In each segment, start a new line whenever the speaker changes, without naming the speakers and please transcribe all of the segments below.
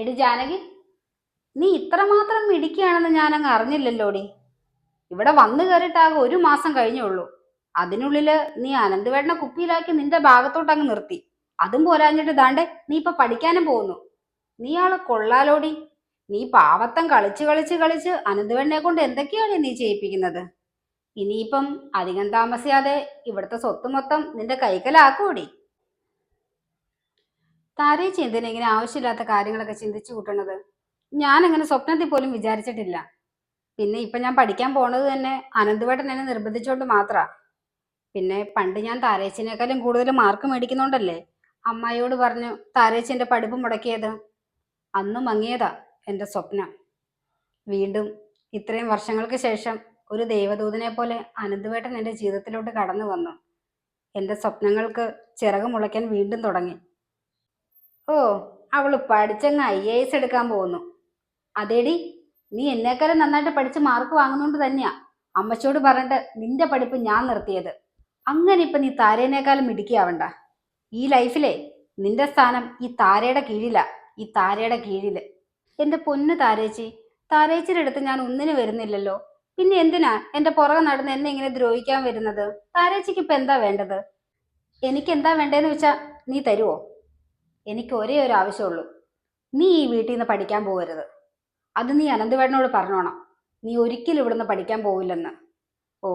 എടി ജാനകി, നീ ഇത്രമാത്രം മിടിക്കുകയാണെന്ന് ഞാനങ്ങ് അറിഞ്ഞില്ലല്ലോടി. ഇവിടെ വന്നു കയറിയിട്ടാകെ 1 മാസം കഴിഞ്ഞുള്ളൂ. അതിനുള്ളില് നീ അനന്തവേട്ടനെ കുപ്പിയിലാക്കി നിന്റെ ഭാഗത്തോട്ട് അങ്ങ് നിർത്തി. അതും പോരാഞ്ഞിട്ട് ദാണ്ടെ നീ ഇപ്പൊ പഠിക്കാനും പോകുന്നു. നീ ആള് കൊള്ളാലോടി. നീ പാവത്തം കളിച്ച് കളിച്ച് കളിച്ച് അനന്തവേട്ടനെ കൊണ്ട് എന്തൊക്കെയാണ് നീ ചെയ്യിപ്പിക്കുന്നത്. ഇനിയിപ്പം അധികം താമസിയാതെ ഇവിടുത്തെ സ്വത്ത് മൊത്തം നിന്റെ കൈക്കലാക്കൂടി. താരേച്ചി എന്തിനാ ഇങ്ങനെ ആവശ്യമില്ലാത്ത കാര്യങ്ങളൊക്കെ ചിന്തിച്ചു കൂട്ടണത്? ഞാനങ്ങനെ സ്വപ്നത്തിൽ പോലും വിചാരിച്ചിട്ടില്ല. പിന്നെ ഇപ്പൊ ഞാൻ പഠിക്കാൻ പോണത് തന്നെ അനന്തവേട്ടൻ എന്നെ നിർബന്ധിച്ചോണ്ട് മാത്ര. പിന്നെ പണ്ട് ഞാൻ താരേച്ചിനേക്കാളും കൂടുതൽ മാർക്ക് മേടിക്കുന്നോണ്ടല്ലേ അമ്മായിയോട് പറഞ്ഞു താരേച്ചി എന്റെ പഠിപ്പ് മുടക്കിയത്. അന്ന് മങ്ങിയതാ എന്റെ സ്വപ്നം. വീണ്ടും ഇത്രയും വർഷങ്ങൾക്ക് ശേഷം ഒരു ദൈവദൂതനെ പോലെ അനന്തവേട്ടൻ എന്റെ ജീവിതത്തിലോട്ട് കടന്നു വന്നു. എന്റെ സ്വപ്നങ്ങൾക്ക് ചിറക് മുളയ്ക്കാൻ വീണ്ടും തുടങ്ങി. ഓ, അവള് പഠിച്ചങ്ങ് IAS എടുക്കാൻ പോകുന്നു. അതേടി, നീ എന്നെക്കാളും നന്നായിട്ട് പഠിച്ച് മാർക്ക് വാങ്ങുന്നോണ്ട് തന്നെയാ അമ്മച്ചോട് പറഞ്ഞിട്ട് നിന്റെ പഠിപ്പ് ഞാൻ നിർത്തിയത്. അങ്ങനെ ഇപ്പൊ നീ താരേനേക്കാളും മിടുക്കിയാവണ്ട. ഈ ലൈഫിലെ നിന്റെ സ്ഥാനം ഈ താരയുടെ കീഴിലാ, ഈ താരയുടെ കീഴില്. എന്റെ പൊന്നു താരേച്ചി, താരേച്ചിയുടെ അടുത്ത് ഞാൻ ഒന്നിനു വരുന്നില്ലല്ലോ. പിന്നെ എന്തിനാ എന്റെ പുറകെ നടന്ന് എന്നെ ഇങ്ങനെ ദ്രോഹിക്കാൻ വരുന്നത്? താരേച്ചിക്ക് ഇപ്പൊ എന്താ വേണ്ടത്? എനിക്ക് എന്താ വേണ്ടതെന്ന് വെച്ചാ നീ തരുവോ? എനിക്ക് ഒരേ ഒരു ആവശ്യമുള്ളൂ. നീ ഈ വീട്ടിൽ നിന്ന് പഠിക്കാൻ പോകരുത്. അത് നീ അനന്തവേട്ടനോട് പറഞ്ഞോണം. നീ ഒരിക്കലും ഇവിടുന്ന് പഠിക്കാൻ പോവില്ലെന്ന്. ഓ,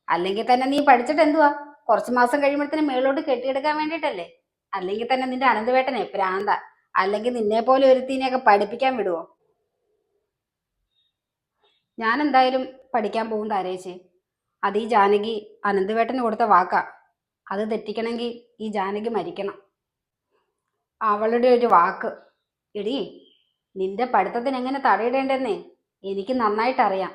അല്ലെങ്കിൽ തന്നെ നീ പഠിച്ചിട്ട് എന്തുവാ? കുറച്ചു മാസം കഴിയുമ്പോഴത്തേനും മേളോട്ട് കെട്ടിയെടുക്കാൻ വേണ്ടിയിട്ടല്ലേ? അല്ലെങ്കിൽ തന്നെ നിന്റെ അനന്തവേട്ടനെ പ്രാന്ത. അല്ലെങ്കിൽ നിന്നെ പോലെ ഒരുത്തിനെയൊക്കെ പഠിപ്പിക്കാൻ വിടുവോ? ഞാൻ എന്തായാലും പഠിക്കാൻ പോകും താരേച്ചി. അത് ഈ ജാനകി അനന്തവേട്ടന് കൊടുത്ത വാക്കാ. അത് തെറ്റിക്കണമെങ്കിൽ ഈ ജാനകി മരിക്കണം. അവളുടെ ഒരു വാക്ക്. എടീ, നിന്റെ പഠിത്തത്തിന് എങ്ങനെ തടയിടേണ്ടെന്നേ എനിക്ക് നന്നായിട്ടറിയാം.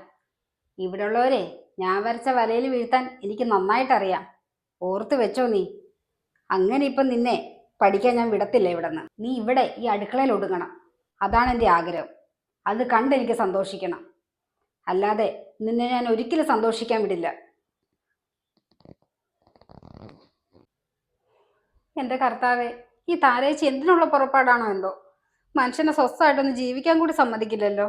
ഇവിടെ ഉള്ളവരെ ഞാൻ വരച്ച വലയിൽ വീഴ്ത്താൻ എനിക്ക് നന്നായിട്ടറിയാം. ഓർത്ത് വെച്ചോ നീ. അങ്ങനെ ഇപ്പം നിന്നെ പഠിക്കാൻ ഞാൻ വിടത്തില്ല ഇവിടുന്ന്. നീ ഇവിടെ ഈ അടുക്കളയിൽ ഒടുങ്ങണം. അതാണ് എൻ്റെ ആഗ്രഹം. അത് കണ്ടെനിക്ക് സന്തോഷിക്കണം. അല്ലാതെ നിന്നെ ഞാൻ ഒരിക്കലും സന്തോഷിക്കാൻ വിടില്ല. എൻ്റെ കർത്താവേ, ഈ താരേച്ചി എന്തിനുള്ള പുറപ്പാടാണോ എന്തോ. മനുഷ്യനെ സ്വസ്ഥമായിട്ടൊന്ന് ജീവിക്കാൻ കൂടി സമ്മതിക്കില്ലല്ലോ.